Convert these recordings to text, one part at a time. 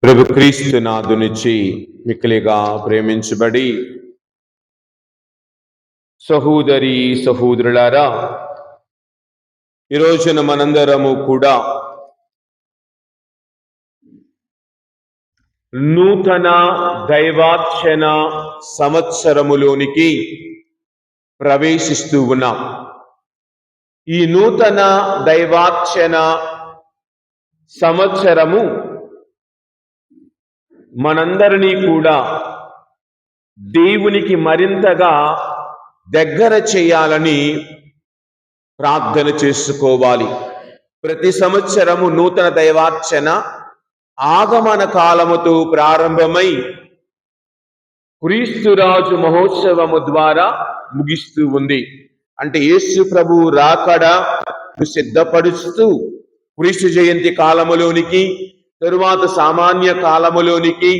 ప్రభు క్రీస్తు నాథునిచి మిక్కిలిగా ప్రేమించబడి సహోదరి సహోదరులారా, ఈ రోజున మనందరము కూడా నూతన దైవార్చన సంవత్సరములోనికి ప్రవేశిస్తూ ఉన్నాం. ఈ నూతన దైవార్చన సంవత్సరము మనందరినీ కూడా దేవునికి మరింతగా దగ్గర చేయాలని ప్రార్థన చేసుకోవాలి. ప్రతి సంవత్సరము నూతన దైవార్చన ఆగమన కాలముతో ప్రారంభమై క్రీస్తురాజు మహోత్సవము ద్వారా ముగిస్తూ ఉంది. అంటే యేసు ప్రభు రాకడ సిద్ధపరుస్తూ క్రీస్తు జయంతి కాలములోనికి, తరువాత సామాన్య కాలములోనికి,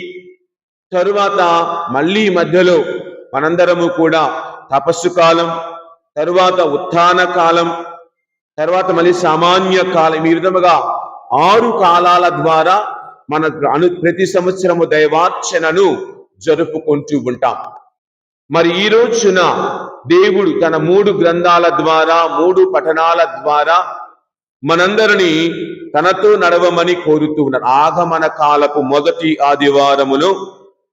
తరువాత మళ్ళీ మధ్యలో మనందరము కూడా తపస్సు కాలం, తరువాత ఉత్థాన కాలం, తర్వాత మళ్ళీ సామాన్య కాలం, ఈ విధముగా 6 కాలాల ద్వారా మన ప్రతి సంవత్సరము దైవార్చనను జరుపుకుంటూ ఉంటాం. మరి ఈ రోజున దేవుడు తన 3 గ్రంథాల ద్వారా, 3 పఠనాల ద్వారా మనందరినీ తనతో నడవమని కోరుతూ ఉన్నారు. ఆగమన కాలపు మొదటి ఆదివారములో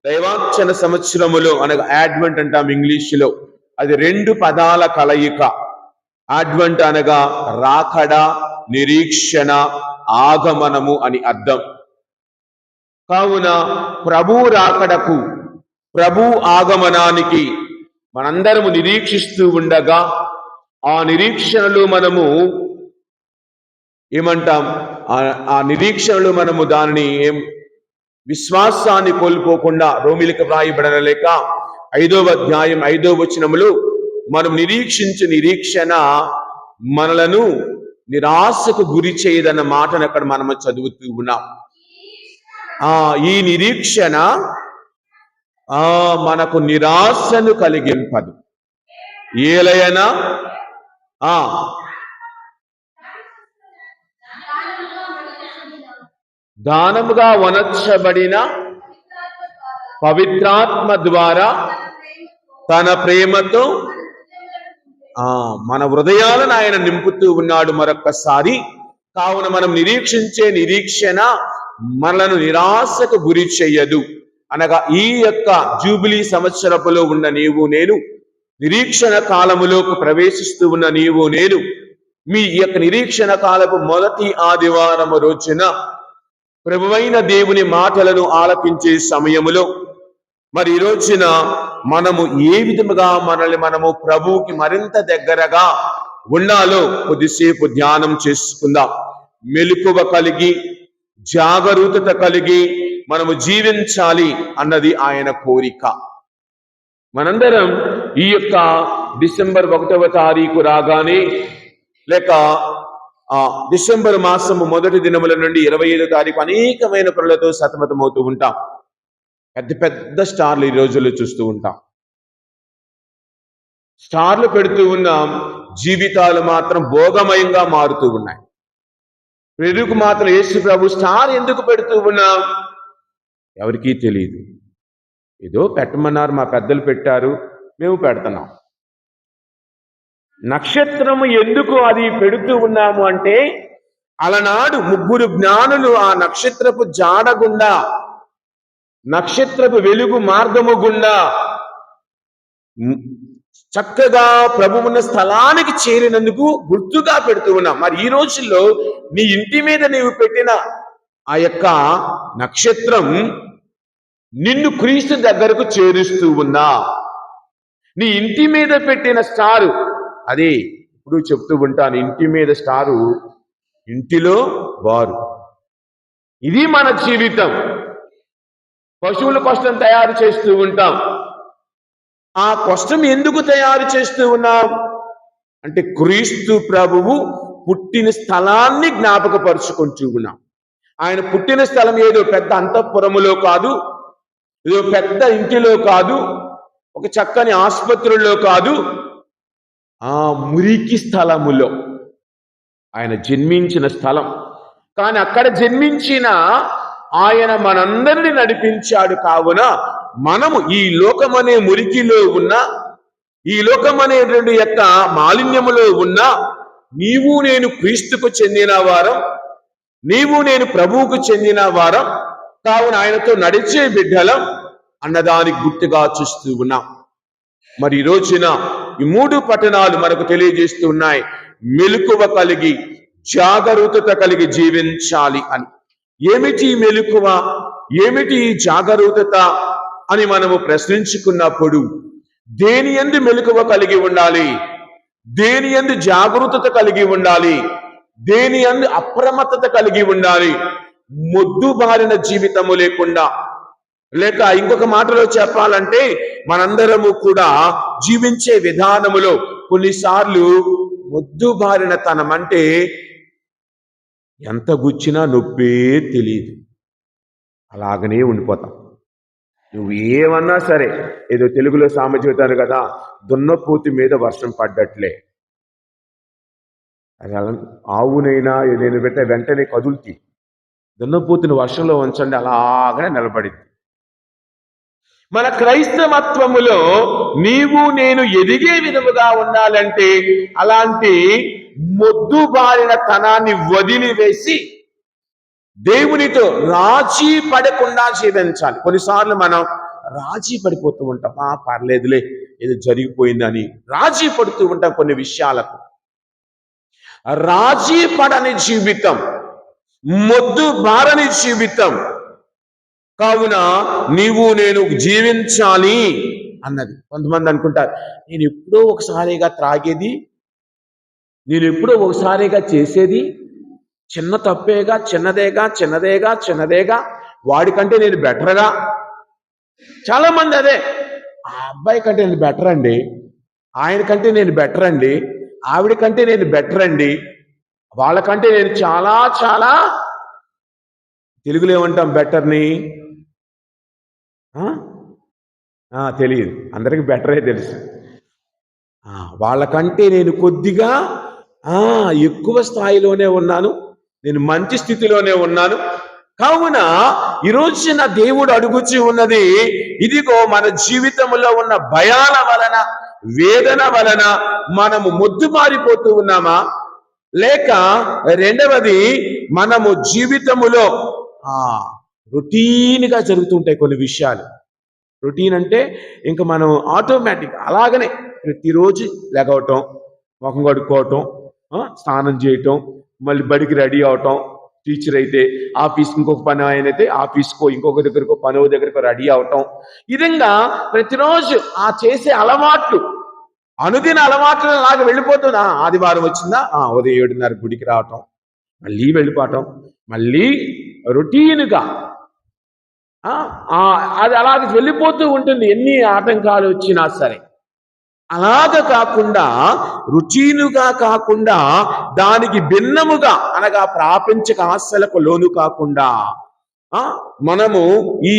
దైవార్చన సంవత్సరములో, అనగా అడ్వెంట్ అంటాం ఇంగ్లీషులో, అది 2 పదాల కలయిక. అడ్వెంట్ అనగా రాకడ, నిరీక్షణ, ఆగమనము అని అర్థం. కావున ప్రభు రాకడకు, ప్రభు ఆగమనానికి మనందరము నిరీక్షిస్తూ ఉండగా, ఆ నిరీక్షణలో మనము ఏమంటాం, ఆ నిరీక్షణలో మనము దానిని విశ్వాసాన్ని కోల్పోకుండా, రోమిలకు వ్రాయబడిన లేఖ 5వ అధ్యాయం 5వ వచనములో మనం నిరీక్షించు నిరీక్షణ మనలను నిరాశకు గురి చేయదన్న మాటను అక్కడ మనము చదువుతూ ఉన్నాం. ఈ నిరీక్షణ మనకు నిరాశను కలిగింపదు. ఏలైనా దానముగా వనర్చబడిన పవిత్రాత్మ ద్వారా తన ప్రేమతో మన హృదయాలను ఆయన నింపుతూ ఉన్నాడు మరొక్కసారి. కావున మనం నిరీక్షించే నిరీక్షణ మనలను నిరాశకు గురి చెయ్యదు. అనగా ఈ యొక్క జూబిలీ సంవత్సరపులో ఉన్న నీవు నేను, నిరీక్షణ కాలములోకి ప్రవేశిస్తూ ఉన్న నీవు నేను, మీ యొక్క నిరీక్షణ కాలపు మొదటి ఆదివారము రోజున ప్రభువైన దేవుని మాటలను ఆలకించే సమయములో మరి ఈ రోజున మనము ఏ విధముగా మనల్ని మనము ప్రభువుకి మరింత దగ్గరగా ఉండాలో కొద్దిసేపు ధ్యానం చేసుకుందాం. మెలకువ కలిగి, జాగరూకత కలిగి మనము జీవించాలి అన్నది ఆయన కోరిక. మనందరం ఈ యొక్క డిసెంబర్ 1వ తారీఖు రాగానే, లేక డిసెంబర్ మాసము మొదటి దినముల నుండి 25వ తారీఖు అనేకమైన పనులతో సతమతమవుతూ ఉంటాం. పెద్ద పెద్ద స్టార్లు ఈ రోజుల్లో చూస్తూ ఉంటాం. స్టార్లు పెడుతూ ఉన్నాం, జీవితాలు మాత్రం భోగమయంగా మారుతూ ఉన్నాయి. పెరుగు మాత్రం యేసు ప్రభు స్టార్ ఎందుకు పెడుతూ ఉన్నాం ఎవరికీ తెలియదు. ఏదో పెట్టమన్నారు, మా పెద్దలు పెట్టారు, మేము పెడుతున్నాం. నక్షత్రము ఎందుకు అది పెడుతూ ఉన్నాము అంటే, అలనాడు 3 జ్ఞానులు ఆ నక్షత్రపు జాడ గుండా, నక్షత్రపు వెలుగు మార్గము గుండా చక్కగా ప్రభువున్న స్థలానికి చేరినందుకు గుర్తుగా పెడుతూ ఉన్నాం. మరి ఈ రోజుల్లో నీ ఇంటి మీద నీవు పెట్టిన ఆ యొక్క నక్షత్రం నిన్ను క్రీస్తు దగ్గరకు చేరుస్తూ ఉన్నా. నీ ఇంటి మీద పెట్టిన స్టారు, అదే ఇప్పుడు చెప్తూ ఉంటాను, ఇంటి మీద స్టారు, ఇంటిలో బారు. ఇది మన జీవితం. పశువుల కోసం తయారు చేస్తూ ఉంటాం. ఆ కోసం ఎందుకు తయారు చేస్తూ ఉన్నాం అంటే, క్రీస్తు ప్రభువు పుట్టిన స్థలాన్ని జ్ఞాపకపరుచుకుంటూ ఉన్నాం. ఆయన పుట్టిన స్థలం ఏదో పెద్ద అంతఃపురములో కాదు, ఏదో పెద్ద ఇంటిలో కాదు, ఒక చక్కని ఆసుపత్రుల్లో కాదు, ఆ మురికి స్థలములో ఆయన జన్మించిన స్థలం. కానీ అక్కడ జన్మించిన ఆయన మనందరినీ నడిపించాడు. కావున మనము ఈ లోకమనే మురికిలో ఉన్న, ఈ లోకమనేటువంటి యొక్క మాలిన్యములో ఉన్న, నీవు నేను క్రీస్తుకు చెందిన వారం, నీవు నేను ప్రభువుకు చెందిన వారం, కావున ఆయనతో నడిచే బిడ్డలం అన్నదానికి గుర్తుగా చూస్తూ ఉన్నాం. మరి ఈ రోజున ఈ 3 పట్టణాలు మనకు తెలియజేస్తూ ఉన్నాయి, మెలకువ కలిగి జాగరూకత కలిగి జీవించాలి అని. ఏమిటి మెలకువ, ఏమిటి జాగరూకత అని మనము ప్రశ్నించుకున్నప్పుడు, దేని యందు మెలకువ కలిగి ఉండాలి, దేని యందు జాగరూకత కలిగి ఉండాలి, దేని యందు అప్రమత్తత కలిగి ఉండాలి? మొద్దుబారిన జీవితము లేకుండా, లేక ఇంకొక మాటలో చెప్పాలంటే మనందరము కూడా జీవించే విధానములో కొన్నిసార్లు మొద్దుబారిన తనం అంటే ఎంత గుచ్చినా నొప్పే తెలియదు, అలాగనే ఉండిపోతాం. నువ్వు ఏమన్నా సరే, ఏదో తెలుగులో సామెత చెబుతారు కదా, దున్నపోతు మీద వర్షం పడ్డట్లే. ఆవునైనా ఏదైనా పెట్టే వెంటనే కదులుతీ, దున్నపోతుని వర్షంలో ఉంచండి అలాగనే నిలబడింది. మన క్రైస్తవత్వములో నీవు నేను ఎదిగే విధముగా ఉండాలంటే అలాంటి మొద్దుబారిన తనాన్ని వదిలివేసి దేవునితో రాజీ పడకుండా జీవించాలి. కొన్నిసార్లు మనం రాజీ పడిపోతూ ఉంటాం, పర్లేదులే ఏదో జరిగిపోయిందని రాజీ పడుతూ ఉంటాం కొన్ని విషయాలకు. రాజీ పడని జీవితం, మొద్దు బారని జీవితం. కావున నీవు నేను జీవించాలి అన్నది. కొంతమంది అనుకుంటారు, నేను ఎప్పుడో ఒకసారిగా త్రాగేది, నేను ఎప్పుడో ఒకసారిగా చేసేది, చిన్న తప్పేగా, చిన్నదేగా, వాడికంటే నేను బెటర్గా. చాలా మంది అదే, ఆ అబ్బాయి కంటే నేను బెటర్ అండి, ఆయన కంటే నేను బెటర్ అండి, ఆవిడ కంటే నేను బెటర్ అండి, వాళ్ళకంటే నేను చాలా తెలుగులో ఏమంటాం బెటర్ని? తెలియదు, అందరికి బెటరే తెలుసు. వాళ్ళకంటే నేను కొద్దిగా ఎక్కువ స్థాయిలోనే ఉన్నాను, నేను మంచి స్థితిలోనే ఉన్నాను. కావున ఈరోజు నా దేవుడు అడుగుచూ ఉన్నది, ఇదిగో మన జీవితంలో ఉన్న భయాల వలన, వేదన వలన మనము మొద్దుమారిపోతూ ఉన్నామా, లేక రెండవది మనము జీవితములో రొటీన్గా జరుగుతుంటాయి కొన్ని విషయాలు. రొటీన్ అంటే ఇంకా మనం ఆటోమేటిక్ అలాగనే ప్రతిరోజు లెగవటం, ముఖం కడుక్కోవటం, స్నానం చేయటం, మళ్ళీ బడికి రెడీ అవటం, టీచర్ అయితే ఆఫీస్కి ఇంకొక పని, ఆయన అయితే ఆఫీస్కో ఇంకొక దగ్గరకో పనో దగ్గరకో రెడీ అవటం. ఈ విధంగా ప్రతిరోజు ఆ చేసే అలవాట్లు, అనుదిన అలవాట్లు లాగా వెళ్ళిపోతుంది. ఆదివారం వచ్చిందా, ఉదయం 7:30 గుడికి రావటం, మళ్ళీ వెళ్ళిపోవటం, మళ్ళీ రొటీన్గా అది అలాగే వెళ్ళిపోతూ ఉంటుంది, ఎన్ని ఆటంకాలు వచ్చినా సరే. అలాగ కాకుండా, రుచీనుగా కాకుండా, దానికి భిన్నముగా అనగా ప్రాపంచిక ఆశలకు లోను కాకుండా మనము ఈ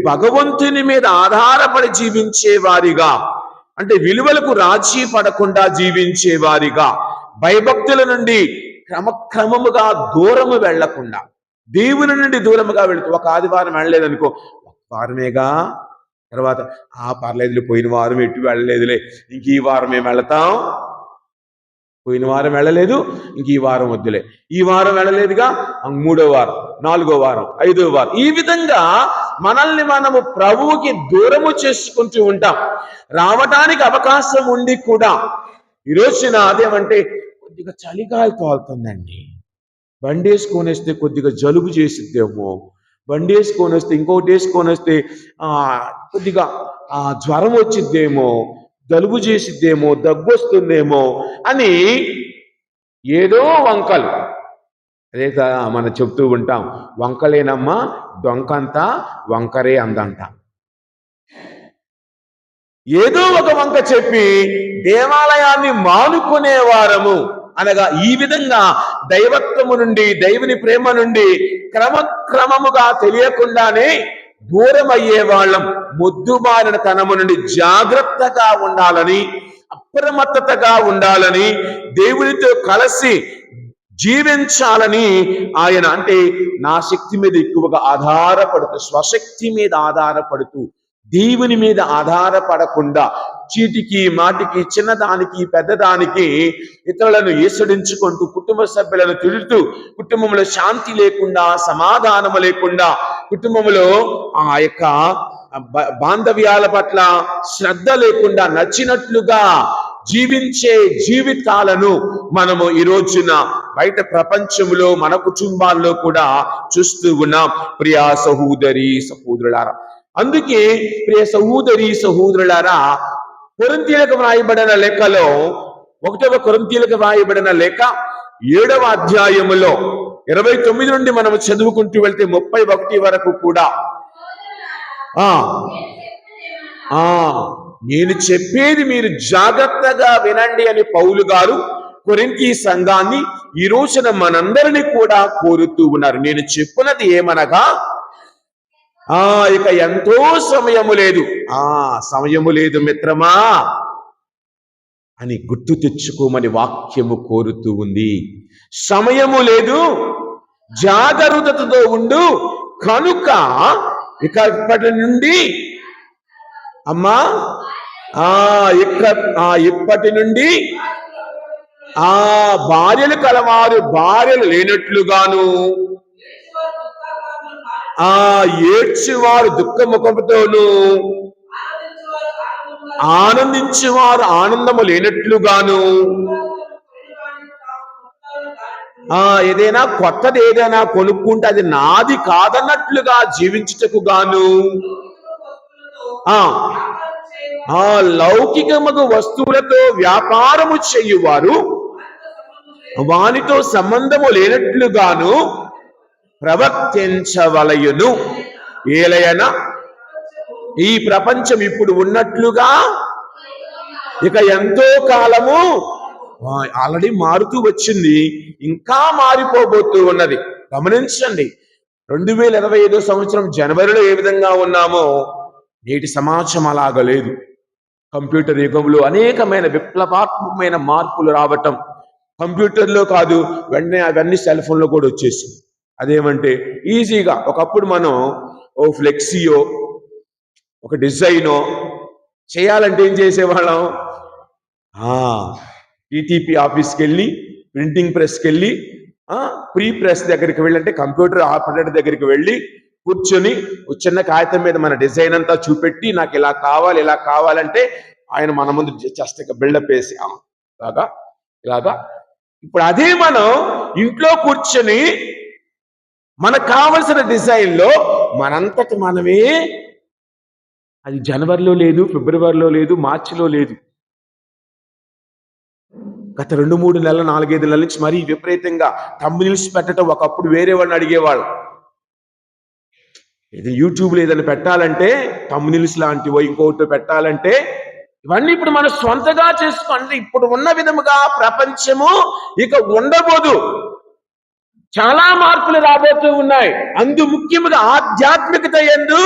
భగవంతుని మీద ఆధారపడి జీవించే వారిగా, అంటే విలువలకు రాజీ పడకుండా జీవించే వారిగా, భయభక్తుల నుండి క్రమక్రమముగా దూరము వెళ్లకుండా, దేవుని నుండి దూరముగా వెళుతూ, ఒక ఆదివారం వెళ్ళలేదనుకో, ఒక వారమేగా, తర్వాత పర్లేదులే, పోయిన వారం ఎటు వెళ్ళలేదులే, ఇంక ఈ వారం మేము వెళతాం, పోయిన వారం వెళ్ళలేదు ఇంక ఈ వారం వద్దులే, ఈ వారం వెళ్ళలేదుగా 3వ వారం, 4వ వారం, 5వ వారం. ఈ విధంగా మనల్ని మనము ప్రభువుకి దూరము చేసుకుంటూ ఉంటాం. రావటానికి అవకాశం ఉండి కూడా ఈరోజున అదేమంటే కొద్దిగా చలిగాలి తోలుతుందండి, బండి వేసుకొని వస్తే కొద్దిగా జలుబు చేసిద్దేమో, బండి వేసుకొని వస్తే ఇంకొకటి వేసుకొని వస్తే కొద్దిగా జ్వరం వచ్చిద్దేమో, జలుబు చేసిద్దేమో, దగ్గు వస్తుందేమో అని ఏదో వంకలు. అదే మనం చెప్తూ ఉంటాం, వంకలేనమ్మా దొంకంతా వంకరే అందంట. ఏదో ఒక వంక చెప్పి దేవాలయాన్ని మానుకునే వారము, అనగా ఈ విధంగా దైవత్వము నుండి, దేవుని ప్రేమ నుండి క్రమక్రమముగా తెలియకుండానే దూరం అయ్యే వాళ్ళం. మొద్దుబారిన తనము నుండి జాగ్రత్తగా ఉండాలని, అప్రమత్తతగా ఉండాలని, దేవునితో కలిసి జీవించాలని ఆయన అంటే నా శక్తి మీద ఎక్కువగా ఆధారపడుతూ, స్వశక్తి మీద ఆధారపడుతూ, దేవుని మీద ఆధారపడకుండా చీటికి మాటికి, చిన్నదానికి పెద్దదానికి ఇతరులను ఈసడించుకుంటూ, కుటుంబ సభ్యులను తిడుతూ, కుటుంబంలో శాంతి లేకుండా, సమాధానము లేకుండా, కుటుంబంలో ఆ యొక్క బాంధవ్యాల పట్ల శ్రద్ధ లేకుండా నచ్చినట్లుగా జీవించే జీవితాలను మనము ఈ రోజున బయట ప్రపంచంలో మన కుటుంబాల్లో కూడా చూస్తూ ఉన్నాం. ప్రియ సహోదరి సహోదరులారా, అందుకే ప్రియ సహోదరి సహోదరులారా, కొరింథీయులకు వ్రాయబడిన లేఖలో 1వ కొరింథీయులకు వ్రాయబడిన లేఖ 7వ అధ్యాయములో 29 నుండి మనము చదువుకుంటూ వెళ్తే 31 వరకు కూడా నేను చెప్పేది మీరు జాగ్రత్తగా వినండి అని పౌలు గారు కొరింథీ సంఘాన్ని ఈ రోజున మనందరినీ కూడా కోరుతూ ఉన్నారు. నేను చెప్పినది ఏమనగా, ఇక ఎంతో సమయము లేదు మిత్రమా అని గుర్తు తెచ్చుకోమని వాక్యము కోరుతూ ఉంది. సమయము లేదు, జాగరూకతతో ఉండు, కనుక ఇప్పటి నుండి ఇప్పటి నుండి భార్యలు కలవారు భార్యలు లేనట్లుగాను, ఏడ్చేవారు దుఃఖముఖముతోను, ఆనందించేవారు ఆనందము లేనట్లుగాను, ఏదైనా కొత్తది ఏదైనా కొనుక్కుంటే అది నాది కాదన్నట్లుగా జీవించుటకు గాను, లౌకికముగు వస్తువులతో వ్యాపారము చేయువారు వానితో సంబంధము లేనట్లుగాను ప్రవర్తించవలయును. ఏలయనా ఈ ప్రపంచం ఇప్పుడు ఉన్నట్లుగా ఇక ఎంతో కాలము ఆల్రెడీ మారుతూ వచ్చింది, ఇంకా మారిపోబోతూ ఉన్నది. గమనించండి, 2025 సంవత్సరం జనవరిలో ఏ విధంగా ఉన్నామో నేటి సమాజం అలాగ లేదు. కంప్యూటర్ యుగంలో అనేకమైన విప్లవాత్మకమైన మార్పులు రావటం, కంప్యూటర్లో కాదు వెంటనే అవన్నీ సెల్ ఫోన్లో కూడా వచ్చేసింది. అదేమంటే ఈజీగా ఒకప్పుడు మనం ఓ ఫ్లెక్సీయో ఒక డిజైనో చేయాలంటే ఏం చేసేవాళ్ళం, టీటీపీ ఆఫీస్కి వెళ్ళి, ప్రింటింగ్ ప్రెస్కి వెళ్ళి, ప్రీ ప్రెస్ దగ్గరికి వెళ్ళి, అంటే కంప్యూటర్ ఆపరేటర్ దగ్గరికి వెళ్ళి కూర్చొని చిన్న కాగితం మీద మన డిజైన్ అంతా చూపెట్టి నాకు ఇలా కావాలంటే ఆయన మన ముందు జస్ట్ బిల్డప్ వేసి ఇలాగా. ఇప్పుడు అదే మనం ఇంట్లో కూర్చొని మనకు కావలసిన డిజైన్లో మనంతటి మనమే, అది జనవరిలో లేదు, ఫిబ్రవరిలో లేదు, మార్చిలో లేదు, గత 2-3 నెలలు 4-5 నెలల నుంచి మరీ విపరీతంగా థంబ్నెయిల్స్ పెట్టడం. ఒకప్పుడు వేరే వాడిని అడిగేవాళ్ళు, ఇది యూట్యూబ్లో ఏదైనా పెట్టాలంటే థంబ్నెయిల్స్ లాంటివో ఇంకోటి పెట్టాలంటే, ఇవన్నీ ఇప్పుడు మనం సొంతగా చేసుకోండి. ఇప్పుడు ఉన్న విధముగా ప్రపంచము ఇక ఉండబోదు, చాలా మార్పులు రాబోతూ ఉన్నాయి. అందు ముఖ్యముగా ఆధ్యాత్మికత యందు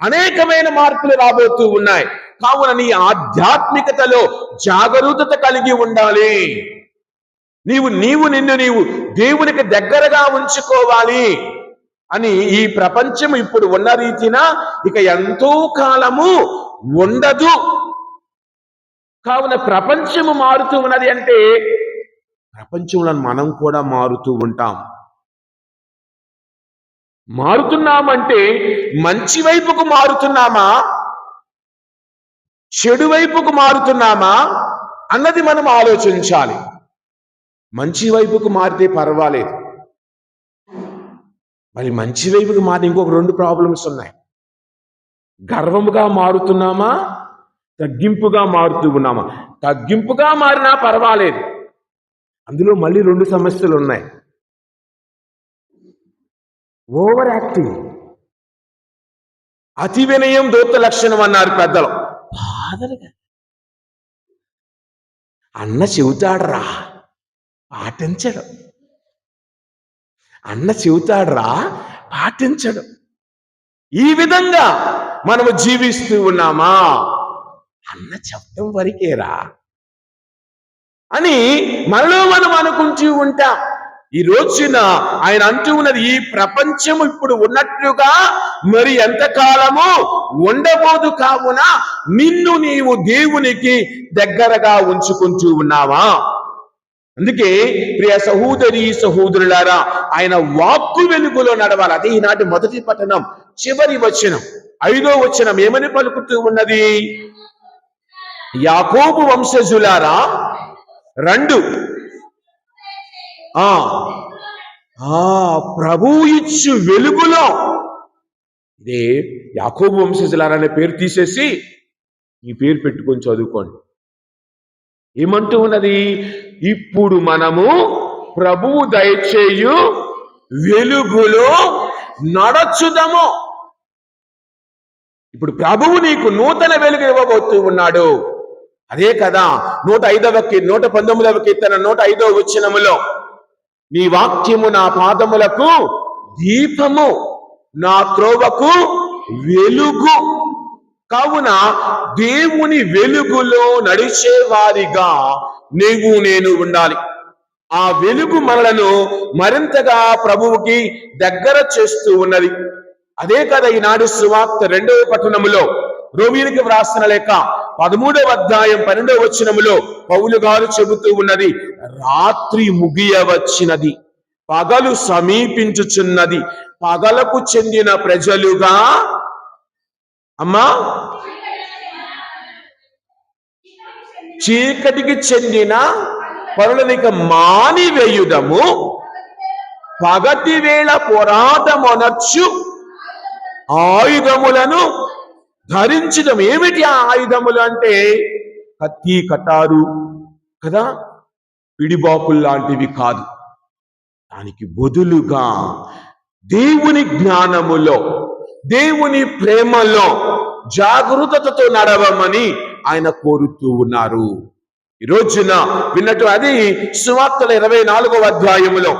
అనేకమైన మార్పులు రాబోతూ ఉన్నాయి. కావున నీ ఆధ్యాత్మికతలో జాగరూకత కలిగి ఉండాలి. నిన్ను దేవునికి దగ్గరగా ఉంచుకోవాలి అని ఈ ప్రపంచం ఇప్పుడు ఉన్న రీతిన ఇక ఎంతో కాలము ఉండదు. కావున ప్రపంచము మారుతూ ఉన్నది అంటే ప్రపంచంలో మనం కూడా మారుతూ ఉంటాం. మారుతున్నామంటే మంచి వైపుకు మారుతున్నామా, చెడు వైపుకు మారుతున్నామా అన్నది మనం ఆలోచించాలి. మంచి వైపుకు మారితే పర్వాలేదు, మరి మంచి వైపుకు మారి ఇంకొక 2 ప్రాబ్లమ్స్ ఉన్నాయి. గర్వముగా మారుతున్నామా, తగ్గింపుగా మారుతూ ఉన్నామా? తగ్గింపుగా మారినా పర్వాలేదు, అందులో మళ్ళీ 2 సమస్యలు ఉన్నాయి. ఓవర్ యాక్టింగ్, అతి వినయం దూత లక్షణం అన్నారు పెద్దలు. బాధలుగా అన్న చెబుతాడ్రా పాటించడు, అన్న చెబుతాడ్రా పాటించడు. ఈ విధంగా మనము జీవిస్తూ ఉన్నామా? అన్న చెప్పడం వరకేరా అని మనలో మనం అనుకుంటూ ఉంటాం. ఈ రోజున ఆయన అంటూ ఉన్నది, ఈ ప్రపంచం ఇప్పుడు ఉన్నట్లుగా మరి ఎంతకాలము ఉండబోదు, కావున నిన్ను నీవు దేవునికి దగ్గరగా ఉంచుకుంటూ ఉన్నావా? అందుకే ప్రియ సహోదరి సహోదరులారా, ఆయన వాక్కు వెలుగులో నడవాలి. అదే ఈనాటి మొదటి పట్టణం చివరి వచనం 5వ వచనం ఏమని పలుకుతూ ఉన్నది? యాకోబు వంశజులారా 2 ప్రభు ఇచ్చు వెలుగులో. ఇదే యాకోబు వంశజులారా అనే పేరు తీసేసి ఈ పేరు పెట్టుకొని చదువుకోండి. ఏమంటూ ఉన్నది? ఇప్పుడు మనము ప్రభువు దయచేయు వెలుగులో నడచుదము. ఇప్పుడు ప్రభువు నీకు నూతన వెలుగు ఇవ్వబోతూ ఉన్నాడు. అదే కదా 119వ కీర్తన 105వ వచనములో, నీ వాక్యము నా పాదములకు దీపము, నా త్రోవకు వెలుగు. కావున దేవుని వెలుగులో నడిచే వారిగా నీవు నేను ఉండాలి. ఆ వెలుగు మనలను మరింతగా ప్రభువుకి దగ్గర చేస్తూ ఉన్నది. అదే కదా ఈనాడు సువార్త 2వ పట్టణములో రోమీయులకు వ్రాసిన లేఖ 13వ అధ్యాయం 12వ వచనములో పౌలు గారు చెబుతూ ఉన్నది, రాత్రి ముగియవచ్చినది, పగలు సమీపించుచున్నది, పగలకు చెందిన ప్రజలుగా చీకటికి చెందిన పరులనిక మానివేయుదము, పగటి వేళ పోరాటమొనర్చు ఆయుధములను ధరించడం. ఏమిటి ఆ ఆయుధములు అంటే? కత్తి, కటారు కదా, పిడిబాకులు లాంటివి కాదు. దానికి బదులుగా దేవుని జ్ఞానములో, దేవుని ప్రేమలో జాగరూకతతో నడవమని ఆయన కోరుతూ ఉన్నారు. ఈ రోజున విన్నట్టు అది సువార్తల 24వ అధ్యాయములో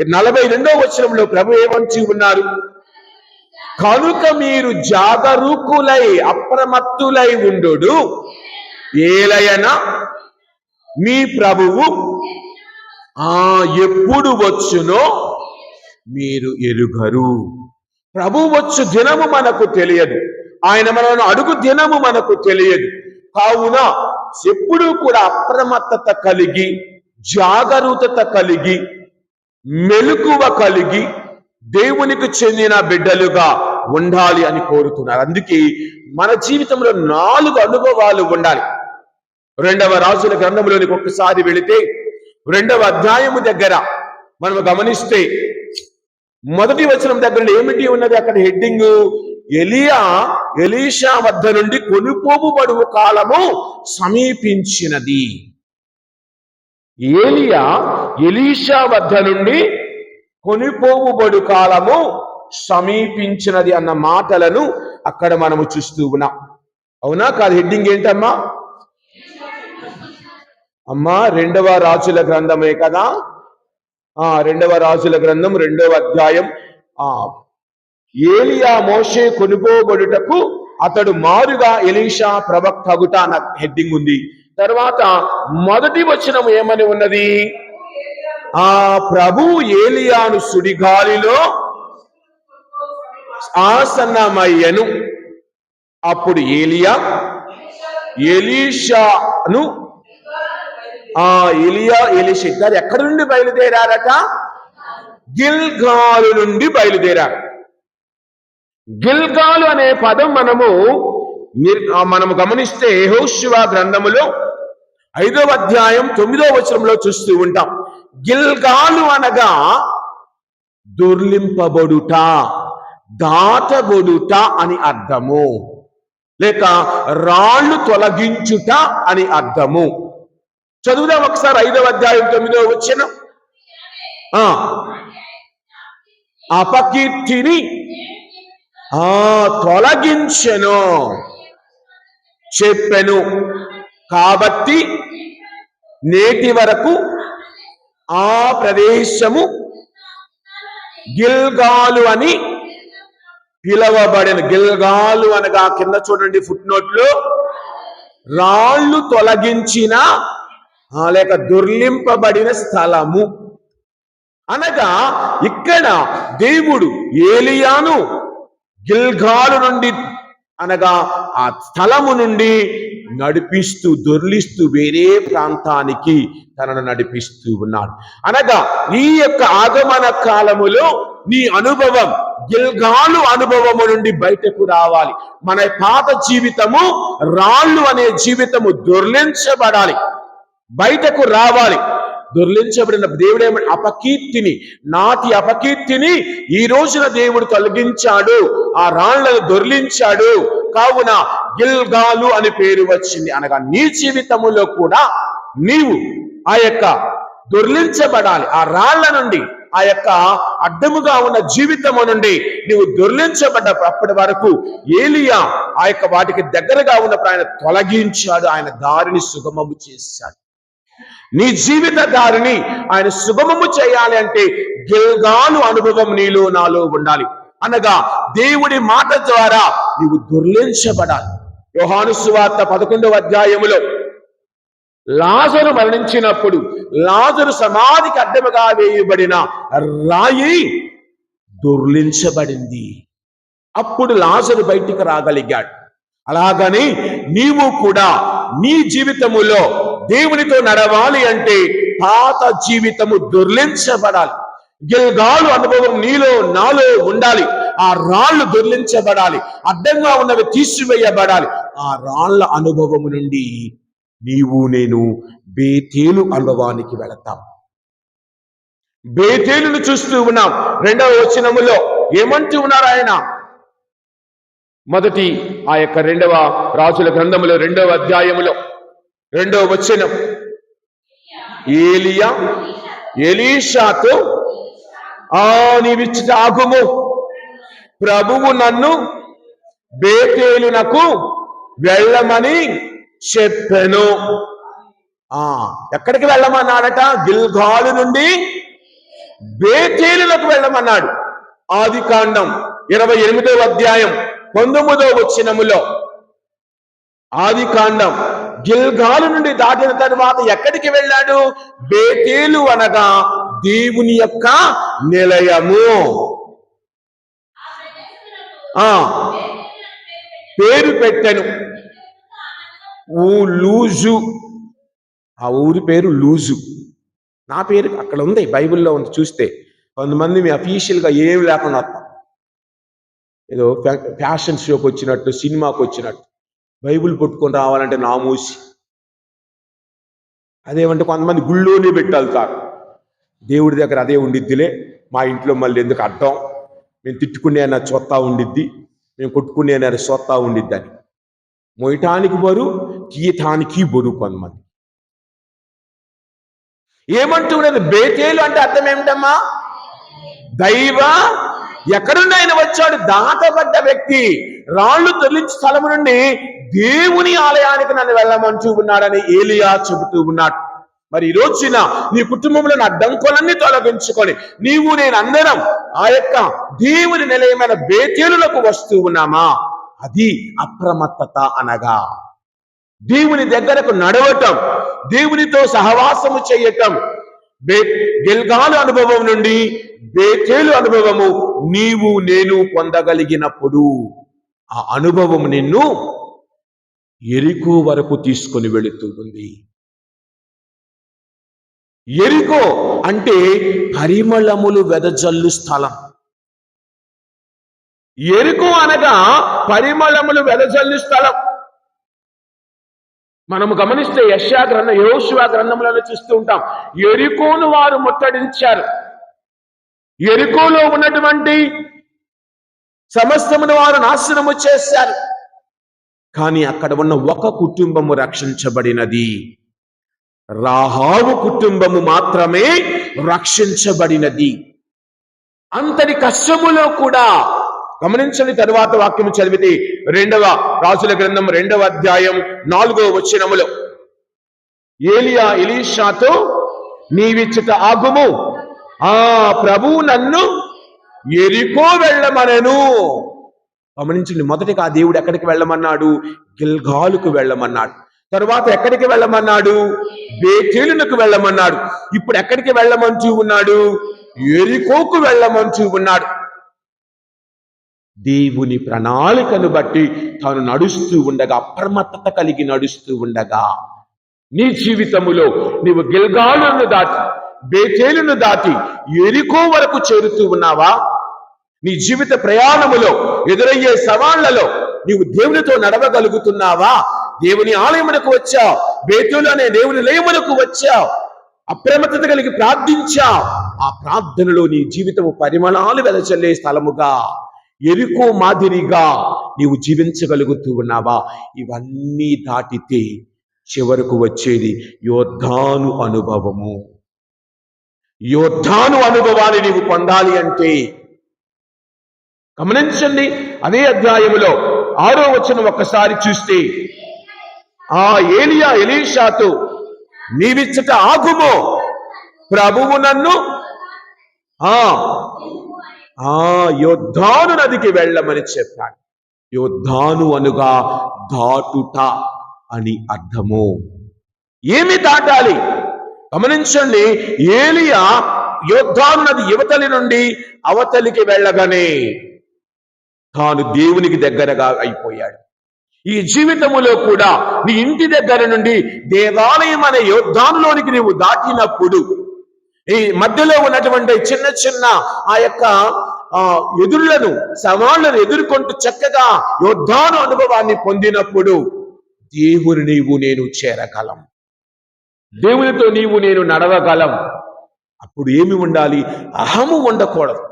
42వ వచనంలో ప్రభు ఏమంటూ ఉన్నారు? కనుక మీరు జాగరూకులై అప్రమత్తులై ఉండు, ఏలయన మీ ప్రభువు ఎప్పుడు వచ్చునో మీరు ఎరుగరు. ప్రభు వచ్చు దినము మనకు తెలియదు, ఆయన మనల్ని అడుగు దినము మనకు తెలియదు. కావున ఎప్పుడూ కూడా అప్రమత్తత కలిగి, జాగరూకత కలిగి, మెలకువ కలిగి దేవునికి చెందిన బిడ్డలుగా ఉండాలి అని కోరుతున్నారు. అందుకే మన జీవితంలో 4 అనుభవాలు ఉండాలి. 2వ రాజుల గ్రంథంలోనికి ఒక్కసారి వెళితే 2వ అధ్యాయము దగ్గర మనం గమనిస్తే మొదటి వచనం దగ్గర ఏమిటి ఉన్నది? అక్కడ హెడ్డింగ్, ఎలీషా వద్ద నుండి కొనుపోబడువు కాలము సమీపించినది. ఎలీషా వద్ద నుండి కొనిపోవుబడు కాలము సమీపించినది అన్న మాటలను అక్కడ మనము చూస్తూ ఉన్నాం. అవునా కాదు? హెడ్డింగ్ ఏంటమ్మా? 2వ రాజుల గ్రంథమే కదా. 2వ రాజుల గ్రంథం 2వ అధ్యాయం. ఏలియా మోషే కొనుపోబడుటకు అతడు మారుగా ఎలీషా ప్రవక్త అగుట అన్న హెడ్డింగ్ ఉంది. తర్వాత మొదటి వచనం ఏమని ఉన్నది? ప్రభు ఏలియాను సుడిగాలిలో ఆసన్నమయ్యను. అప్పుడు ఎలీషా ఇద్దరు ఎక్కడి నుండి బయలుదేరారట? గిల్గాలు నుండి బయలుదేరారు. గిల్గాలు అనే పదం మనము గమనిస్తే యెహోషువ గ్రంథములో 5వ అధ్యాయం 9వ వచనంలో చూస్తూ ఉంటాం. గిల్గాలు అనగా దుర్లింపబడుట, దాటబడుట అని అర్థము, లేక రాళ్ళు తొలగించుట అని అర్థము. చదువుదాం ఒకసారి 5వ అధ్యాయం 9వ వచనం. అపకీర్తిని తొలగించెను చెప్పెను, కాబట్టి నేటి వరకు ఆ ప్రదేశము గిల్గాలు అని పిలవబడిన. గిల్గాలు అనగా కింద చూడండి ఫుట్ నోట్లో, రాళ్ళు తొలగించిన లేక దుర్లింపబడిన స్థలము. అనగా ఇక్కడ దేవుడు ఏలియాను గిల్గాలు నుండి అనగా ఆ స్థలము నుండి నడిపిస్తూ దొర్లిస్తూ వేరే ప్రాంతానికి తనను నడిపిస్తూ ఉన్నాడు. అనగా ఈ యొక్క ఆగమన కాలములో నీ అనుభవం గిల్గాలు అనుభవము నుండి బయటకు రావాలి. మన పాత జీవితము రాళ్ళు అనే జీవితము దొర్లించబడాలి, బయటకు రావాలి. దొర్లించబడిన దేవుడు అపకీర్తిని, నాటి అపకీర్తిని ఈ రోజున దేవుడు తొలగించాడు, ఆ రాళ్లను దొర్లించాడు. కావున గిల్గాలు అని పేరు వచ్చింది. అనగా నీ జీవితములో కూడా నీవు ఆ యొక్క దొర్లించబడాలి. ఆ రాళ్ల నుండి, ఆ యొక్క అడ్డముగా ఉన్న జీవితము నుండి నీవు దొర్లించబడ్డప్పటి వరకు ఏలియా ఆ యొక్క వాటికి దగ్గరగా ఉన్నప్పుడు ఆయన తొలగించాడు, ఆయన దారిని సుగమము చేశాడు. నీ జీవిత దారిని ఆయన సుగమము చేయాలి అంటే గిల్గాలు అనుభవం నీలో నాలో ఉండాలి. అనగా దేవుడి మాట ద్వారా నీవు దొర్లించబడాలి. యోహాను సువార్త 11వ అధ్యాయములో లాజరు మరణించినప్పుడు లాజరు సమాధికి అడ్డముగా వేయబడిన రాయి దొర్లించబడింది. అప్పుడు లాజరు బయటికి రాగలిగాడు. అలాగని నీవు కూడా నీ జీవితములో దేవునితో నడవాలి అంటే పాత జీవితము దొర్లించబడాలి. గిల్గాలు అనుభవం నీలో నాలో ఉండాలి. ఆ రాళ్ళు దొర్లించబడాలి, అడ్డంగా ఉన్నవి తీసివేయబడాలి. ఆ రాళ్ల అనుభవము నుండి నీవు నేను బేతేలు అనుభవానికి వెళతాం. బేతేలును చూస్తూ ఉన్నాం. 2వ వచనములో ఏమంటూ ఉన్నారు ఆయన? మొదటి ఆ యొక్క 2వ రాజుల గ్రంథములో 2వ అధ్యాయములో 2వ వచనం, ఏలియా ఎలీషాతో నీవిచ్చట ఆగుము, ప్రభువు నన్ను బేతేలునకు వెళ్ళమని చెప్పెను. ఎక్కడికి వెళ్ళమన్నాడట? గిల్గాలు నుండి బేతేలునకు వెళ్ళమన్నాడు. ఆదికాండం 28వ అధ్యాయం 19వ వచనములో, ఆదికాండం గిల్గాలు నుండి దాటిన తరువాత ఎక్కడికి వెళ్ళాడు? బేతేలు అనగా దేవుని యొక్క నిలయము. పేరు పెట్టెను. లూజు, ఆ ఊరి పేరు లూజు. నా పేరు అక్కడ ఉంది, బైబిల్లో ఉంది. చూస్తే కొంతమంది మీ అఫీషియల్గా ఏం లేకుండా వస్తాం, ఏదో ఫ్యాషన్ షోకి వచ్చినట్టు, సినిమాకి వచ్చినట్టు బైబిల్ పట్టుకొని రావాలంటే నామూసి. అదేమంటే కొంతమంది గుళ్ళోనే పెట్టాలుతారు. దేవుడి దగ్గర అదే ఉండిద్దిలే, మా ఇంట్లో మళ్ళీ ఎందుకు అడ్డం, మేము తిట్టుకునే అన్న చొత్తా ఉండిద్ది, మేము కొట్టుకునే అన్న సొత్తా ఉండిద్ది అని. మొయటానికి బరువు, తీయటానికి బరువు. కొంతమంది ఏమంటున్నది? బేతేలు అంటే అర్థం ఏమిటమ్మా? దైవ ఎక్కడుండి ఆయన వచ్చాడు? దాటబడ్డ వ్యక్తి. రాళ్లు తొలించి స్థలము నుండి దేవుని ఆలయానికి నన్ను వెళ్ళమంటూ ఉన్నాడని ఏలియా చెబుతూ ఉన్నాడు. మరి ఈ రోజున నీ కుటుంబంలో అడ్డంకులన్నీ తొలగించుకొని నీవు నేను అందరం ఆ యొక్క దేవుని నిలయమైన బేతేలులకు వస్తూ ఉన్నామా? అది అప్రమత్తత. అనగా దేవుని దగ్గరకు నడవటం, దేవునితో సహవాసము చేయటం. గిల్గాలు అనుభవం నుండి బేతేలు అనుభవము నీవు నేను పొందగలిగినప్పుడు ఆ అనుభవం నిన్ను యెరికో వరకు తీసుకొని వెళుతుంది. యెరికో అంటే పరిమళములు వెదజల్లు స్థలం. యెరికో అనగా పరిమళములు వెదజల్లు స్థలం. మనము గమనిస్తే యెహోషువ గ్రంథంలో చూస్తూ ఉంటాం. యెరికోను వారు ముట్టడించారు. యెరికోలో ఉన్నటువంటి సమస్తమును వారు నాశనము చేశారు. కానీ అక్కడ ఉన్న ఒక కుటుంబము రక్షించబడినది. రాహాబు కుటుంబము మాత్రమే రక్షించబడినది. అంతటి కష్టములో కూడా గమనించండి. తరువాత వాక్యము చదివితే 2వ రాజుల గ్రంథం 2వ అధ్యాయం 4వ వచనములో ఏలియా ఎలీషాతో నీవిచ్చట ఆగుము, ప్రభువు నన్ను యెరికో వెళ్ళమనెను. గమనించండి. మొదటిగా ఆ దేవుడు ఎక్కడికి వెళ్ళమన్నాడు? గిల్గాలుకు వెళ్ళమన్నాడు. తరువాత ఎక్కడికి వెళ్ళమన్నాడు? బేతేలునకు వెళ్ళమన్నాడు. ఇప్పుడు ఎక్కడికి వెళ్ళమంటూ ఉన్నాడు? యెరికోకు వెళ్ళమంటూ ఉన్నాడు. దేవుని ప్రణాళికను బట్టి తాను నడుస్తూ ఉండగా, అప్రమత్తత కలిగి నడుస్తూ ఉండగా, నీ జీవితములో నీవు గిల్గాలును దాటి, బేతేలును దాటి యెరికో వరకు చేరుతూ ఉన్నావా? నీ జీవిత ప్రయాణములో ఎదురయ్యే సవాళ్లలో నీవు దేవునితో నడవగలుగుతున్నావా? దేవుని ఆలయమునకు వచ్చావు, బేతేలు అనే దేవుని లయమునకు వచ్చావు, అప్రమత్తత కలిగి ప్రార్థించావు. ఆ ప్రార్థనలో నీ జీవితము పరిమళాలు వెదజల్లే స్థలముగా, యెరికో మాదిరిగా నీవు జీవించగలుగుతూ ఉన్నావా? ఇవన్నీ దాటితే చివరకు వచ్చేది యోర్దాను అనుభవము. యోర్దాను అనుభవాన్ని నీవు పొందాలి అంటే, గమనించండి, అదే అధ్యాయములో 6వ వచనం ఒక్కసారి చూస్తే, ఆ ఏలియా ఎలీషాతో, నీవిచ్చట ఆగుమో, ప్రభువు నన్ను యోర్దాను నదికి వెళ్ళమని చెప్పాడు. యోర్దాను అనుగా దాటుట అని అర్థము. ఏమి దాటాలి? గమనించండి, ఏలియా యోర్దాను నది యువతలి నుండి అవతలికి వెళ్ళగానే తాను దేవునికి దగ్గరగా అయిపోయాడు. ఈ జీవితములో కూడా నీ ఇంటి దగ్గర నుండి దేవాలయం అనే యోర్దానులోనికి నీవు దాటినప్పుడు, ఈ మధ్యలో ఉన్నటువంటి చిన్న చిన్న ఆ యొక్క ఎదురులను, సవాళ్లను ఎదుర్కొంటూ చక్కగా యోర్దాను అనుభవాన్ని పొందినప్పుడు దేవుని నీవు నేను చేరగలం, దేవునితో నీవు నేను నడవగలం. అప్పుడు ఏమి ఉండాలి? అహము ఉండకూడదు.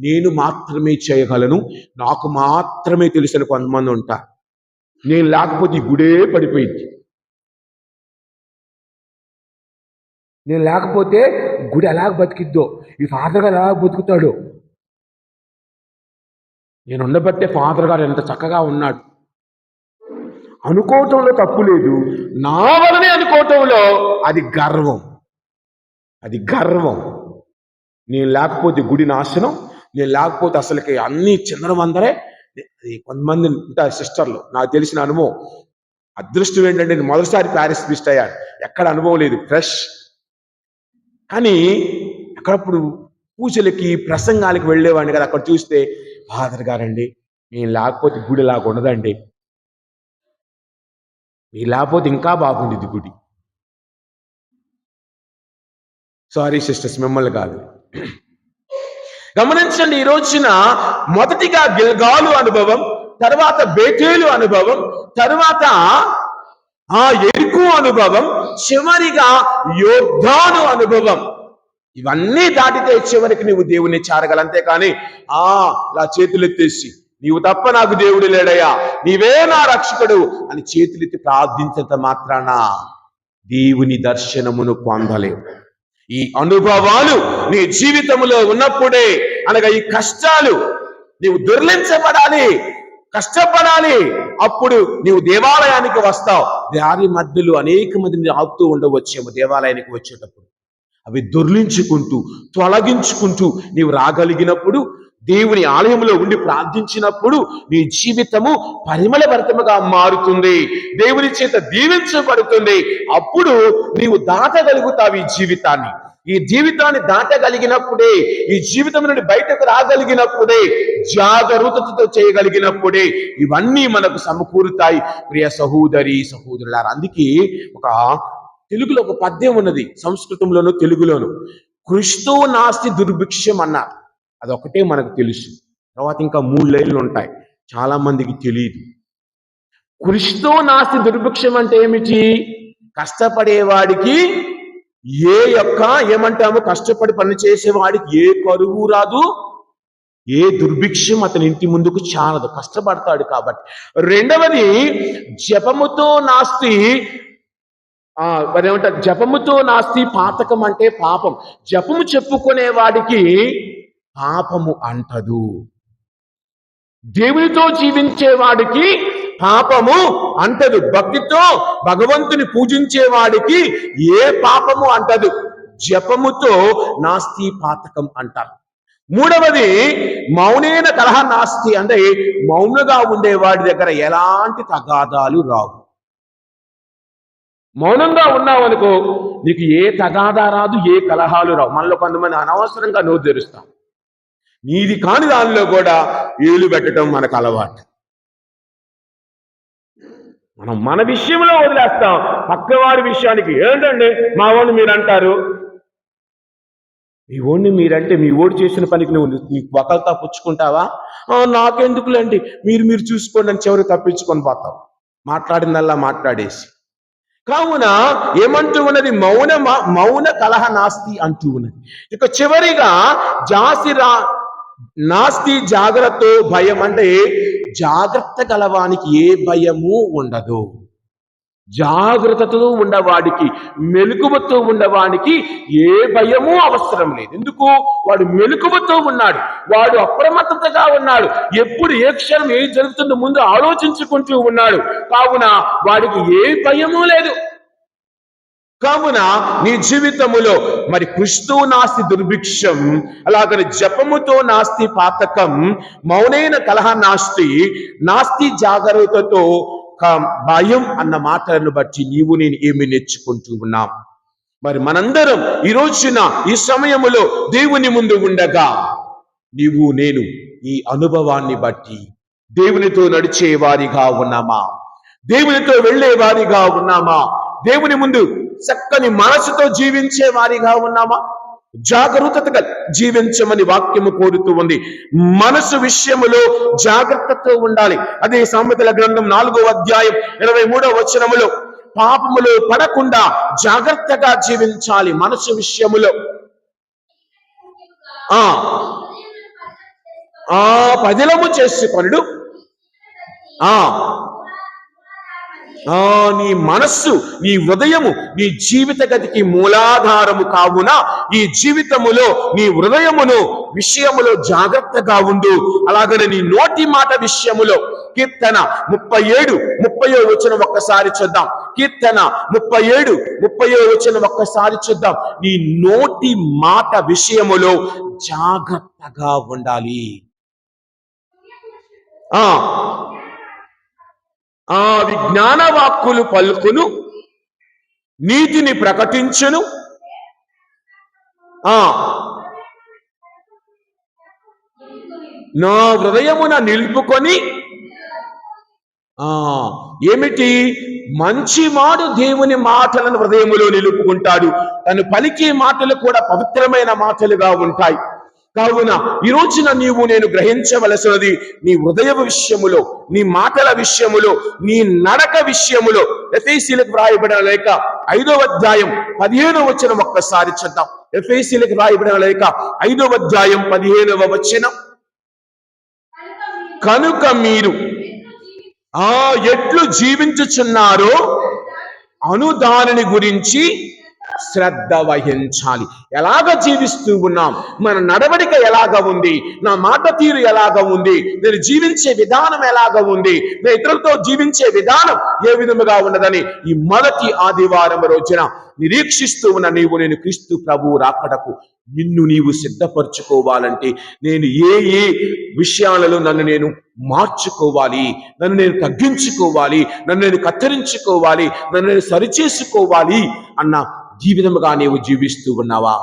నేను మాత్రమే చేయగలను, నాకు మాత్రమే తెలిసిన కొంతమంది ఉంటారు. నేను లేకపోతే ఈ గుడే పడిపోయింది, నేను లేకపోతే గుడి ఎలాగ బతికిద్దో, ఈ ఫాదర్ గారు ఎలా బతుకుతాడు, నేను ఉండబట్టే ఫాదర్ గారు ఎంత చక్కగా ఉన్నాడు అనుకోవటంలో తప్పు లేదు. నా వలనే అనుకోవటంలో అది గర్వం, అది గర్వం. నేను లేకపోతే గుడి నాశనం, నేను లేకపోతే అసలుకి అన్ని చిందరమందరే. కొంతమంది ఉంటారు సిస్టర్లు, నాకు తెలిసిన అనుభవం. అదృష్టం ఏంటంటే నేను మొదటిసారి ప్యారిస్ విజిట్ అయ్యాను, ఎక్కడ అనుభవం లేదు, ఫ్రెష్. కానీ అక్కడప్పుడు పూజలకి ప్రసంగాలకి వెళ్ళేవాడిని కదా, అక్కడ చూస్తే ఫాదర్ గారండి, నేను లేకపోతే గుడి లాగా ఉండదండి, మీరు లేకపోతే ఇంకా బాగుండేది గుడి. సారీ సిస్టర్స్, మిమ్మల్ని కాదు. గమనించండి, ఈ రోజున మొదటిగా గిల్గాలు అనుభవం, తర్వాత బేతేలు అనుభవం, తర్వాత యెరికో అనుభవం, చివరిగా యోర్దాను అనుభవం. ఇవన్నీ దాటితే చివరికి నువ్వు దేవుని చేరగల. అంతేకాని ఇలా చేతులెత్తేసి నీవు తప్ప నాకు దేవుడు లేడయ్యా, నీవే నా రక్షకుడు అని చేతులెత్తి ప్రార్థించేంత మాత్రాన దేవుని దర్శనమును పొందలేవు. ఈ అనుభవాలు నీ జీవితంలో ఉన్నప్పుడే, అనగా ఈ కష్టాలు నీవు దుర్లించబడాలి, కష్టపడాలి. అప్పుడు నీవు దేవాలయానికి వస్తావు. దారి మధ్యలో అనేక మందిని ఆపుతూ ఉండవచ్చేమో దేవాలయానికి వచ్చేటప్పుడు. అవి దొర్లించుకుంటూ, తొలగించుకుంటూ నీవు రాగలిగినప్పుడు, దేవుని ఆలయంలో ఉండి ప్రార్థించినప్పుడు నీ జీవితము పరిమళభరితముగా మారుతుంది, దేవుని చేత దీవించబడుతుంది. అప్పుడు నీవు దాటగలుగుతావు ఈ జీవితాన్ని. ఈ జీవితాన్ని దాటగలిగినప్పుడే, ఈ జీవితం నుండి బయటకు రాగలిగినప్పుడే, జాగరూకతతో చేయగలిగినప్పుడే ఇవన్నీ మనకు సమకూరుతాయి. ప్రియ సహోదరి సహోదరులారా, అందుకే తెలుగులో ఒక పద్యం ఉన్నది, సంస్కృతంలోను తెలుగులోను. కృష్ణో నాస్తి దుర్భిక్షం అన్నారు. అదొకటే మనకు తెలుసు. తర్వాత ఇంకా 3 లైన్లు ఉంటాయి, చాలా మందికి తెలియదు. కృష్ణో నాస్తి దుర్భిక్షం అంటే ఏమిటి? కష్టపడేవాడికి ఏమంటాము, కష్టపడి పని చేసేవాడికి ఏ కరువు రాదు, ఏ దుర్భిక్షం అతని ఇంటి ముందుకు చాలదు, కష్టపడతాడు కాబట్టి. రెండవది జపముతో నాస్తి, ఏమంటారు, జపముతో నాస్తి పాతకం అంటే పాపం. జపము చెప్పుకునే వాడికి పాపము అంటదు. దేవునితో జీవించే వాడికి పాపము అంటదు. భక్తితో భగవంతుని పూజించే వాడికి ఏ పాపము అంటదు. జపముతో నాస్తి పాతకం అంటారు. మూడవది మౌనేన కలహ నాస్తి, అంటే మౌనగా ఉండేవాడి దగ్గర ఎలాంటి తగాదాలు రావు. మౌనంగా ఉన్నావు అనుకో, నీకు ఏ తగాదా రాదు, ఏ కలహాలు రావు. మనలో కొంతమంది అనవసరంగా నోరు తెరుస్తాం. నీది కాని దానిలో కూడా ఏలు పెట్టడం మనకు అలవాటు. మనం మన విషయంలో వదిలేస్తాం, పక్కవాడి విషయానికి ఏంటండి మా వాడిని మీరు అంటారు. మీ ఓడిని మీరంటే మీ ఓడి చేసిన పనికి నువ్వు నీకు ఒకరితో పుచ్చుకుంటావా? నాకెందుకులేండి, మీరు చూసుకోండి అని చివరికి తప్పించుకొని పోతావు, మాట్లాడిందల్లా మాట్లాడేసి. కావున ఏమంటూ ఉన్నది? మౌన కలహ నాస్తి అంటూ ఉన్నది. ఇక చివరిగా నాస్తి జాగ్రత్త భయం, అంటే జాగ్రత్త గలవానికి ఏ భయము ఉండదు. జాగ్రత్తతో ఉండవాడికి, మెలకువతో ఉండవానికి ఏ భయము అవసరం లేదు. ఎందుకు? వాడు మెలకువతో ఉన్నాడు, వాడు అప్రమత్తతగా ఉన్నాడు, ఎప్పుడు ఏ క్షణం ఏం జరుగుతుందో ముందు ఆలోచించుకుంటూ ఉన్నాడు. కావున వాడికి ఏ భయము లేదు. కావున నీ జీవితములో మరి కృష్ణు నాస్తి దుర్భిక్షం, అలాగని జపముతో నాస్తి పాతకం, మౌనైన కలహ నాస్తి జాగ్రత్తతో భయం అన్న మాటలను బట్టి నీవు నేను ఏమి నేర్చుకుంటూ ఉన్నాం? మరి మనందరం ఈ రోజున ఈ సమయములో దేవుని ముందు ఉండగా నీవు నేను ఈ అనుభవాన్ని బట్టి దేవునితో నడిచే వారిగా ఉన్నామా? దేవునితో వెళ్లే వారిగా ఉన్నామా? దేవుని ముందు చక్కని మనసుతో జీవించే వారిగా ఉన్నామా? జాగరూకతగా జీవించమని వాక్యము కోరుతూ ఉంది. మనసు విషయములో జాగ్రత్తతో ఉండాలి. అదే సామెతల గ్రంథం 4వ అధ్యాయం 23వ వచనములో పాపములో పడకుండా జాగ్రత్తగా జీవించాలి. మనసు విషయములో పదిలము చేసుకొనుడు. నీ మనస్సు, నీ హృదయము నీ జీవిత గతికి మూలాధారము కావున ఈ జీవితములో నీ హృదయమును విషయములో జాగ్రత్తగా ఉండు. అలాగనే నీ నోటి మాట విషయములో కీర్తన 37:30 వచనం ఒక్కసారి చూద్దాం. కీర్తన 37:30 వచనం ఒక్కసారి చూద్దాం. నీ నోటి మాట విషయములో జాగ్రత్తగా ఉండాలి. విజ్ఞాన వాక్కులు పలుకును, నీతిని ప్రకటించును, నా హృదయమున నిలుపుకొని. ఏమిటి? మంచివాడు దేవుని మాటలను హృదయములో నిలుపుకుంటాడు. తను పలికే మాటలు కూడా పవిత్రమైన మాటలుగా ఉంటాయి. కావున ఈ రోజున నీవు నేను గ్రహించవలసినది నీ హృదయ విషయములో, నీ మాటల విషయములో, నీ నడక విషయములో. ఎఫెసీయులకు వ్రాయబడిన లేఖ 5వ అధ్యాయం 15వ వచనం ఒక్కసారి చూద్దాం. ఎఫెసీయులకు వ్రాయబడిన లేఖ 5వ అధ్యాయం 15వ వచనం. కనుక మీరు ఎట్లు జీవించుచున్నారో అను దానిని గురించి శ్రద్ధ వహించాలి. ఎలాగ జీవిస్తూ ఉన్నాం, మన నడవడిక ఎలాగ ఉంది, నా మాట తీరు ఎలాగ ఉంది, నేను జీవించే విధానం ఎలాగ ఉంది, నేను ఇతరులతో జీవించే విధానం ఏ విధముగా ఉన్నదని ఈ మొదటి ఆదివారం రోజున నిరీక్షిస్తూ ఉన్న నీవు నేను క్రీస్తు ప్రభు రాకడకు నిన్ను నీవు సిద్ధపరచుకోవాలంటే నేను ఏ విషయాలలో నన్ను నేను మార్చుకోవాలి, నన్ను నేను తగ్గించుకోవాలి, నన్ను నేను కత్తిరించుకోవాలి, నన్ను నేను సరిచేసుకోవాలి అన్న జీవితముగా నీవు జీవిస్తూ ఉన్నావా?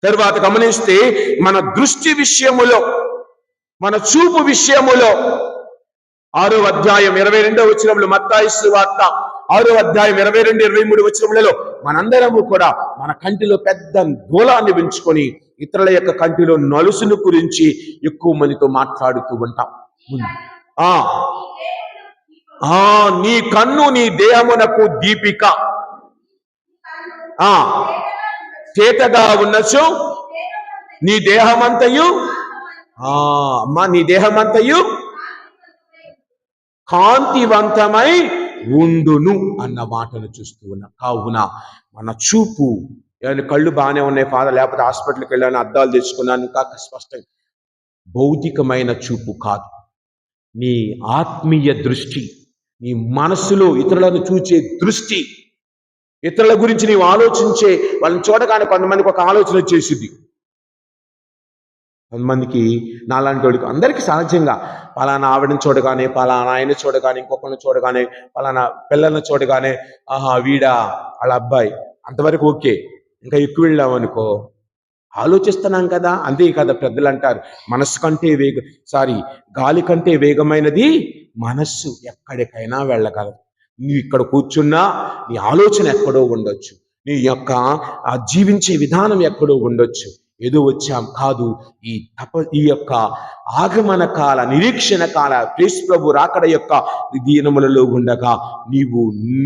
తర్వాత గమనిస్తే మన దృష్టి విషయములో, మన చూపు విషయములో 6వ అధ్యాయం 22వ వచనంలో, మత్తయి సువార్త 6వ అధ్యాయం 22-23 వచనములలో మనందరము కూడా మన కంటిలో పెద్ద దూలాన్ని పెంచుకొని ఇతరుల యొక్క కంటిలో నలుసును గురించి ఎక్కువ మందితో మాట్లాడుతూ ఉంటాం. నీ కన్ను నీ దేహమునకు దీపిక, చేతగా ఉన్నచో నీ దేహమంతయు నీ దేహమంతయు కాంతివంతమై ఉండును అన్న మాటను చూస్తూ ఉన్నా. కావున మన చూపు, కళ్ళు బాగానే ఉన్నాయి ఫాదర్, లేకపోతే హాస్పిటల్కి వెళ్ళాను, అద్దాలు తెచ్చుకున్నాను, ఇంకా స్పష్టంగా భౌతికమైన చూపు కాదు, నీ ఆత్మీయ దృష్టి, నీ మనస్సులో ఇతరులను చూచే దృష్టి, ఇతరుల గురించి నీవు ఆలోచించే, వాళ్ళని చూడగానే కొంతమందికి ఒక ఆలోచన వచ్చేసింది, కొంతమందికి నాలాంటి వాడికి అందరికీ సహజంగా పలానా ఆవిడని చూడగానే, పలానా ఆయన చూడగానే, ఇంకొకరిని చూడగానే, పలానా పిల్లల్ని చూడగానే, ఆహా వీడా వాళ్ళ అబ్బాయి, అంతవరకు ఓకే. ఇంకా ఎక్కువ వెళ్ళామనుకో ఆలోచిస్తున్నాం కదా. అంతే కదా పెద్దలు అంటారు, మనస్సు కంటే గాలి కంటే వేగమైనది మనస్సు, ఎక్కడికైనా వెళ్ళగలదు. నువ్వు ఇక్కడ కూర్చున్నా నీ ఆలోచన ఎక్కడో ఉండొచ్చు, నీ యొక్క జీవించే విధానం ఎక్కడో ఉండొచ్చు. ఏదో వచ్చాం కాదు, ఈ యొక్క ఆగమన కాల నిరీక్షణ కాల క్రీస్తు ప్రభు రాకడ యొక్క దినములలో ఉండగా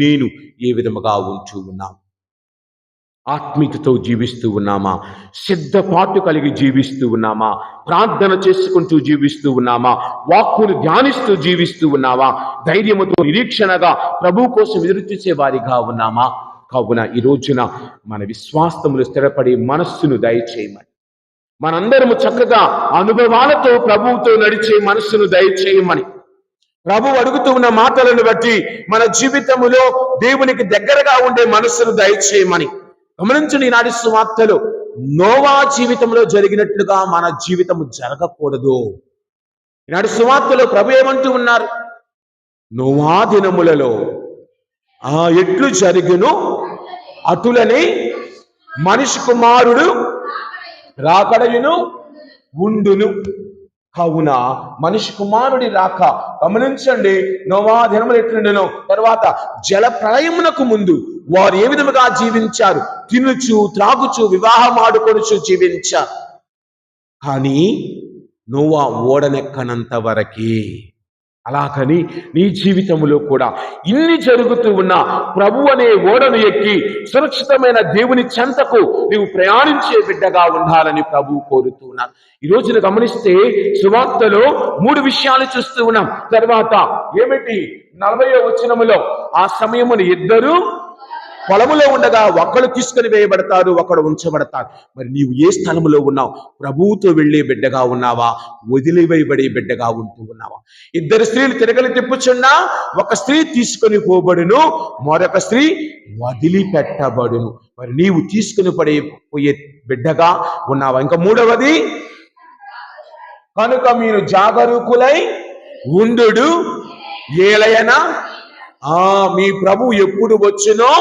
నేను ఏ విధముగా ఉంటూ ఉన్నాం? ఆత్మీయతతో జీవిస్తూ ఉన్నామా? సిద్ధపాటు కలిగి జీవిస్తూ ఉన్నామా? ప్రార్థన చేసుకుంటూ జీవిస్తూ ఉన్నామా? వాక్కును ధ్యానిస్తూ జీవిస్తూ ఉన్నామా? ధైర్యముతో నిరీక్షణగా ప్రభు కోసం ఎదురుచూసే వారిగా ఉన్నామా? కావున ఈ రోజున మన విశ్వాసములు స్థిరపడి మనస్సును దయచేయమని, మనందరము చక్కగా అనుభవాలతో ప్రభువుతో నడిచే మనస్సును దయచేయమని ప్రభు అడుగుతూ ఉన్న మాటలను బట్టి మన జీవితములో దేవునికి దగ్గరగా ఉండే మనస్సును దయచేయమని గమనించండి. ఈనాటి సువార్తలో నోవా జీవితంలో జరిగినట్లుగా మన జీవితము జరగకూడదు. ఈనాటి సువార్తలో ప్రభు ఏమంటూ ఉన్నారు? నోవా దినములలో ఎట్లు జరిగిను అటులనే మనిషి కుమారుడు రాకడయును ఉండును. కావున మనిషి కుమారుడి రాక గమనించండి. నోవా దినములు ఎట్లుండెనో, తర్వాత జల ప్రళయమునకు ముందు వారు ఏ విధముగా జీవించారు? తినుచు త్రాగుచు వివాహం ఆడుకొనుచు జీవించారు. కానీ నోవా ఓడనెక్కనంత వరకే. అలాగని నీ జీవితంలో కూడా ఇన్ని జరుగుతూ ఉన్న ప్రభు అనే ఓడను ఎక్కి సురక్షితమైన దేవుని చెంతకు నీవు ప్రయాణించే బిడ్డగా ఉండాలని ప్రభు కోరుతున్నారు. ఈ రోజున గమనిస్తే సువార్తలో 3 విషయాలు చూస్తూ ఉన్నాం. తర్వాత ఏమిటి? 40వ వచనములో ఆ సమయమున ఇద్దరు పొలములో ఉండగా ఒకడు తీసుకుని వేయబడతారు, ఒకడు ఉంచబడతారు. మరి నీవు ఏ స్థలములో ఉన్నావు? ప్రభువుతో వెళ్ళే బిడ్డగా ఉన్నావా? వదిలివేయబడే బిడ్డగా ఉంటూ ఉన్నావా? 2 స్త్రీలు తిరగలి తిప్పుచున్నా ఒక స్త్రీ తీసుకొని పోబడును, మరొక స్త్రీ వదిలిపెట్టబడును. మరి నీవు తీసుకుని పోయే బిడ్డగా ఉన్నావా? ఇంకా 3వది, కనుక మీరు జాగరూకులై ఉండు, ఏలయనా మీ ప్రభు ఎప్పుడు వచ్చునో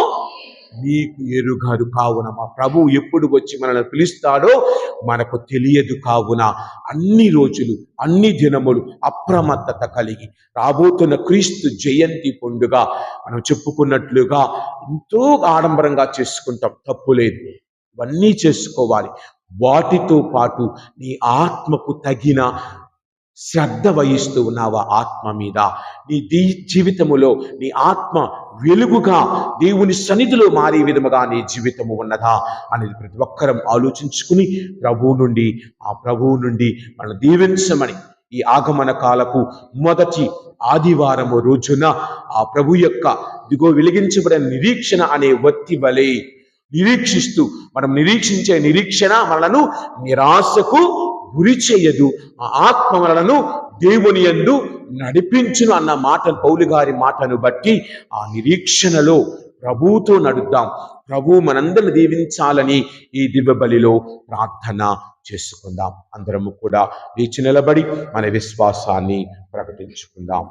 మీకు ఎరుగరు. కావున మా ప్రభు ఎప్పుడు వచ్చి మనల్ని పిలుస్తాడో మనకు తెలియదు. కావున అన్ని రోజులు, అన్ని దినములు అప్రమత్తత కలిగి రాబోతున్న క్రీస్తు జయంతి పండుగ మనం చెప్పుకున్నట్లుగా ఎంతో ఆడంబరంగా చేసుకుంటాం, తప్పులేదు. ఇవన్నీ చేసుకోవాలి. వాటితో పాటు నీ ఆత్మకు తగిన శ్రద్ధ వహిస్తూ ఉన్నావా? ఆత్మ మీద నీ జీవితములో నీ ఆత్మ వెలుగుగా దేవుని సన్నిధిలో మారే విధముగా నీ జీవితము ఉన్నదా అనేది ప్రతి ఒక్కరం ఆలోచించుకుని ఆ ప్రభువు నుండి మనం దీవించమని ఈ ఆగమన కాలపు మొదటి ఆదివారము రోజున ఆ ప్రభు యొక్క వెలిగించబడిన నిరీక్షణ అనే వత్తి వలె నిరీక్షిస్తూ మనం నిరీక్షించే నిరీక్షణ మనలను నిరాశకు గురి చేయదు. ఆ ఆత్మ మనలను దేవుని యందు నడిపించును అన్న పౌలు గారి మాటను బట్టి ఆ నిరీక్షణలో ప్రభువుతో నడుద్దాం. ప్రభు మనందరిని దీవించాలని ఈ దివ్య బలిలో ప్రార్థన చేసుకుందాం. అందరము కూడా లేచి నిలబడి మన విశ్వాసాన్ని ప్రకటించుకుందాం.